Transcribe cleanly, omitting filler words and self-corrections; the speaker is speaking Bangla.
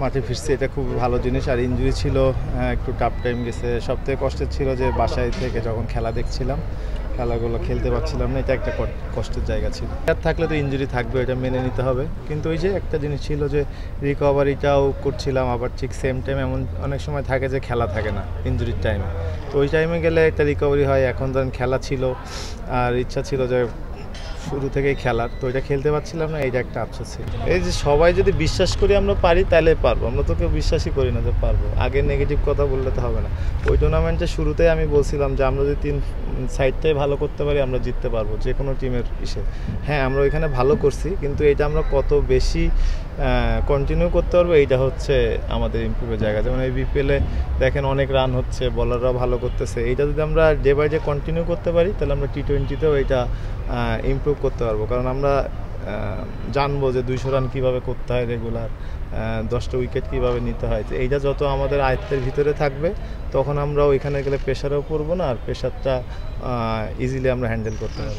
মাঠে ফিরছি, এটা খুব ভালো জিনিস। আর ইনজুরি ছিল, একটু টাফ টাইম গেছে। সবথেকে কষ্টের ছিল যে বাসায় থেকে যখন খেলা দেখছিলাম, খেলাগুলো খেলতে পারছিলাম না, এটা একটা কষ্টের জায়গা ছিল। আর থাকলে তো ইনজুরি থাকবে, এটা মেনে নিতে হবে। কিন্তু ওই যে একটা জিনিস ছিল যে রিকভারিটাও করছিলাম, আবার ঠিক সেম টাইম এমন অনেক সময় থাকে যে খেলা থাকে না ইনজুরির টাইমে, তো ওই টাইমে গেলে একটা রিকভারি হয়। এখন ধরেন খেলা ছিল আর ইচ্ছা ছিল যে শুরু থেকেই খেলার, তো এটা খেলতে পারছিলাম না, এইটা একটা আফসোস ছিল। এই যে সবাই যদি বিশ্বাস করি আমরা পারি তাহলে পারবো, আমরা তো কেউ বিশ্বাসই করি না যে পারবো। আগে নেগেটিভ কথা বললে তো হবে না। ওই টুর্নামেন্টের শুরুতেই আমি বলছিলাম যে আমরা যদি 3 সাইডটাই ভালো করতে পারি আমরা জিততে পারবো যে কোনো টিমের ইসে। হ্যাঁ, আমরা ওইখানে ভালো করছি, কিন্তু এটা আমরা কত বেশি কন্টিনিউ করতে পারবো এইটা হচ্ছে আমাদের ইমপ্রুভের জায়গা। যেমন এই বিপিএলে দেখেন অনেক রান হচ্ছে, বলাররাও ভালো করতেছে। এইটা যদি আমরা ডে বাই ডে কন্টিনিউ করতে পারি তাহলে আমরা টি-20তেও এইটা ইমপ্রুভ করতে পারবো। কারণ আমরা জানবো যে 200 রান কীভাবে করতে হয় রেগুলার, 10টা উইকেট কীভাবে নিতে হয়। তো এইটা যত আমাদের আয়ত্তের ভিতরে থাকবে তখন আমরা ওইখানে গেলে প্রেশারও পড়বো না, আর প্রেশারটা ইজিলি আমরা হ্যান্ডেল করতে পারবো।